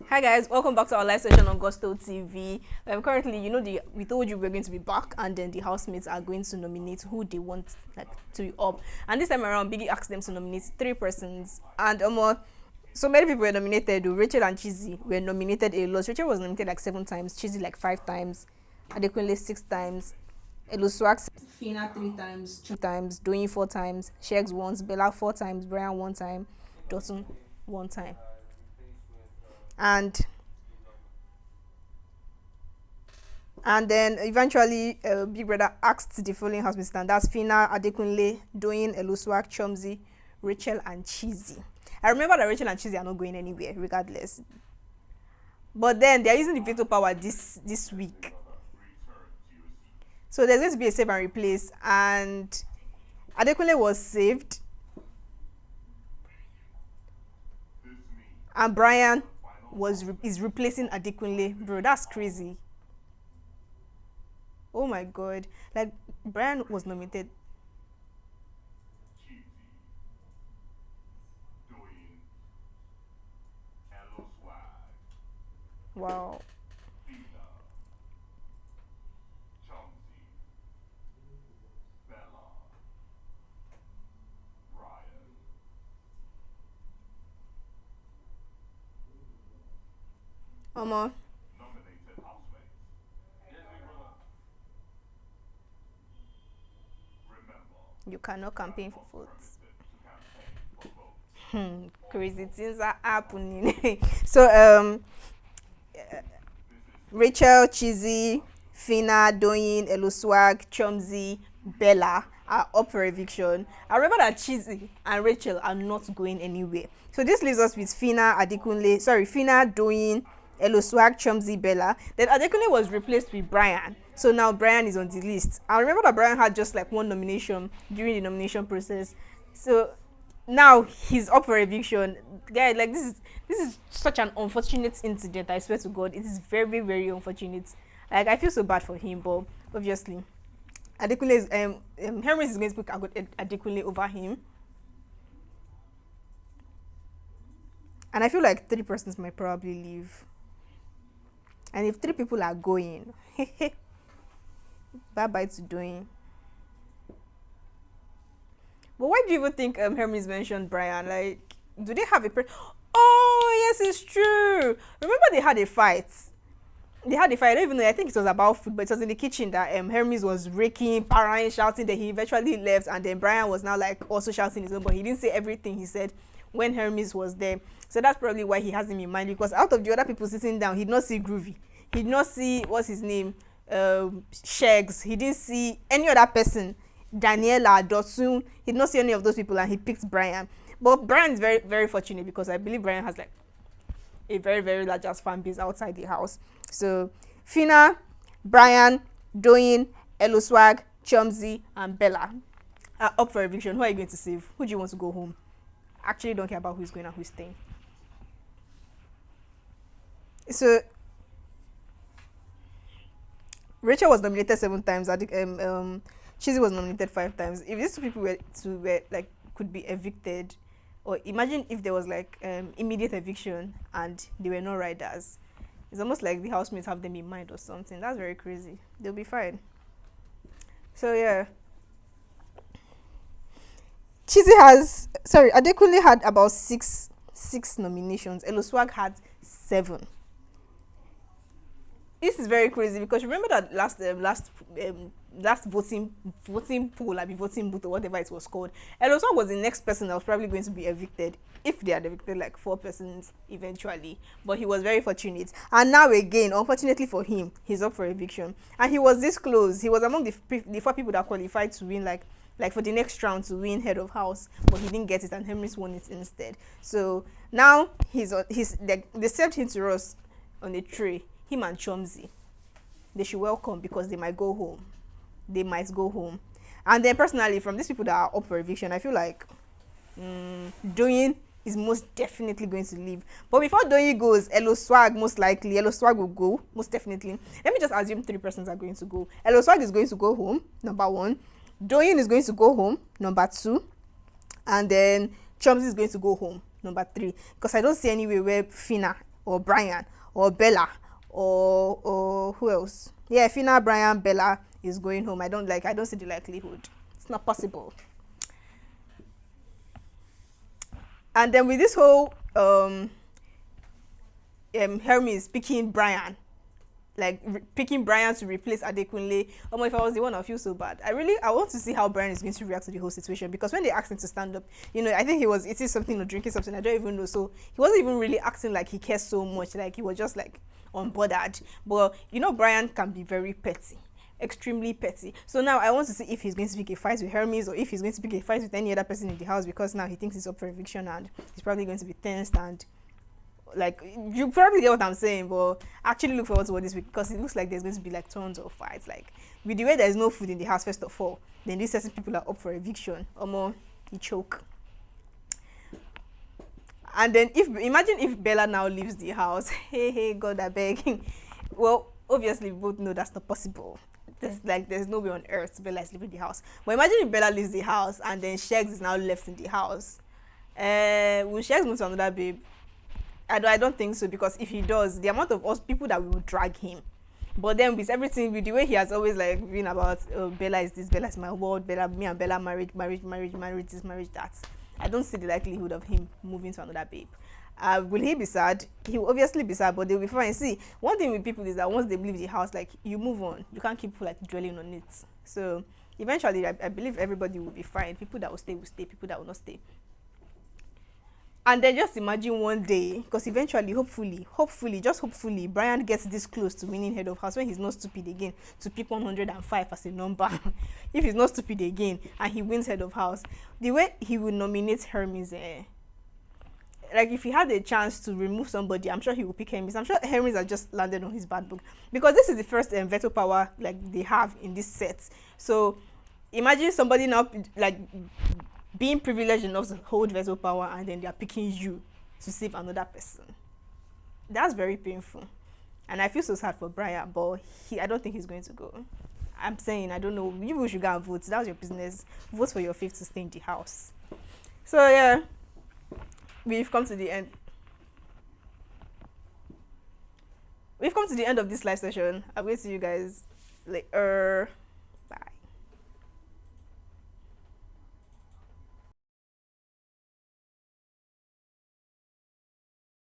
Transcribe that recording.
Hi guys, welcome back to our live session on Gusto TV. Currently, we told you we're going to be back, and then the housemates are going to nominate who they want like to be up. And this time around, Biggie asked them to nominate three persons, and so many people were nominated. Rachel and Chizzy were nominated a lot. Rachel was nominated like 7 times, Chizzy like 5 times, Adekunle 6 times, Eluswak Fina 3 times, 2 times, Doyin 4 times, Shegs once, Bella 4 times, Brian 1 time, Dotun 1 time. And then eventually Big Brother asked the following housemates, and that's Fina, Adekunle, Doyin, Eluswak, Chomzi, Rachel, and Chizzy. I remember that Rachel and Chizzy are not going anywhere regardless, but then they're using the veto power this week, so there's going to be a save and replace, and Adekunle was saved and Brian is replacing Adekunle. Bro, that's crazy. Oh my god. Like, Brian was nominated. Wow. Omo. You cannot campaign for votes. Crazy things are happening. So Rachel, Chizzy, Fina, Doyin, Eluswag, Chomzi, Bella are up for eviction. I remember that Chizzy and Rachel are not going anywhere. So this leaves us with Fina, Doyin, Eluswag, Chomzi, Bella. Then Adekunle was replaced with Brian. So now Brian is on the list. I remember that Brian had just like one nomination during the nomination process. So now he's up for eviction. Guys, like this is such an unfortunate incident. I swear to God, it is very, very unfortunate. Like, I feel so bad for him, but obviously Adekunle is Hermes is going to pick Adekunle over him. And I feel like 3 persons might probably leave. And if 3 people are going, bye bye to doing. But why do you even think Hermes mentioned Brian? Like, do they have Oh yes, it's true. Remember they had a fight. I don't even know. I think it was about food, but it was in the kitchen that Hermes was raking, parrying, shouting. That he eventually left, and then Brian was now like also shouting his own, but he didn't say everything he said when Hermes was there. So that's probably why he has him in mind, because out of the other people sitting down, he did not see Groovy. He did not see, what's his name, Shegs. He didn't see any other person, Daniela, Dotsun. He did not see any of those people, and he picked Brian. But Brian is very, very fortunate, because I believe Brian has like a very, very large ass fan base outside the house. So Fina, Brian, Doyin, Eluswag, Chomzi, and Bella are up for eviction. Who are you going to save? Who do you want to go home? Actually don't care about who's going and who's staying. So Rachel was nominated 7 times. I think Chizzy was nominated 5 times. If these 2 people were like could be evicted, or imagine if there was like immediate eviction and they were not riders, it's almost like the housemates have them in mind or something. That's very crazy. They'll be fine. So yeah, Adekunle had about six nominations. Eluswag had 7. This is very crazy, because remember that last voting poll, like voting booth or whatever it was called, Eluswag was the next person that was probably going to be evicted if they had evicted like 4 persons eventually. But he was very fortunate, and now again, unfortunately for him, he's up for eviction. And he was this close. He was among the 4 people that qualified to win like for the next round to win head of house, but he didn't get it, and Henry's won it instead. So now they served him to us on a tray. Him and Chomzi, they should welcome, because they might go home. And then personally, from these people that are up for eviction, I feel like Doyin is most definitely going to leave. But before Doyin goes, Eluswag will go, most definitely. Let me just assume 3 persons are going to go. Eluswag is going to go home, number 1. Doyin is going to go home, number 2. And then Chomzi is going to go home, number 3. Because I don't see any way where Fina or Brian, or Bella, or who else? Yeah, Fina, Brian, Bella is going home. I don't see the likelihood. It's not possible. And then with this whole Hermes picking Brian, like picking Brian to replace Adekunle. If I was the one, I feel so bad. I want to see how Brian is going to react to the whole situation, because when they asked him to stand up, I think he was eating something or drinking something. I don't even know. So he wasn't even really acting like he cares so much. Like he was just like unbothered. But Brian can be very petty. Extremely petty. So now I want to see if he's going to pick a fight with Hermes, or if he's going to pick a fight with any other person in the house, because now he thinks he's up for eviction and he's probably going to be tensed, and like, you probably get what I'm saying, but actually look forward to what this week, because it looks like there's going to be like tons of fights. Like, with the way there's no food in the house, first of all, then these certain people are up for eviction, or more, he choke. And then imagine if Bella now leaves the house. Hey, God, I beg. Well, obviously we both know that's not possible. There's no way on earth Bella is leaving the house. But imagine if Bella leaves the house and then Shegs is now left in the house. Will Shegs move to another babe? I don't think so, because if he does, the amount of us people that we will drag him. But then with everything, with the way he has always like been about, Bella is this, Bella is my world, Bella, me and Bella marriage, this, marriage that, I don't see the likelihood of him moving to another babe. Will he be sad? He will obviously be sad, but they'll be fine. See, one thing with people is that once they leave the house, like, you move on. You can't keep like dwelling on it. So eventually, I believe everybody will be fine. People that will stay, people that will not stay. And then just imagine one day, because eventually, hopefully, just hopefully, Brian gets this close to winning head of house when he's not stupid again to pick 105 as a number. If he's not stupid again and he wins head of house, the way he will nominate Hermes, like if he had a chance to remove somebody, I'm sure he will pick Hermes. I'm sure Hermes has just landed on his bad book, because this is the first veto power like they have in this set. So imagine somebody now like being privileged enough to hold veto power, and then they are picking you to save another person. That's very painful, and I feel so sad for Brian, but I don't think he's going to go. I'm saying, I don't know, you should go and vote. That's your business. Vote for your faith to stay in the house. So yeah, we've come to the end of this live session. I'm going to see you guys later.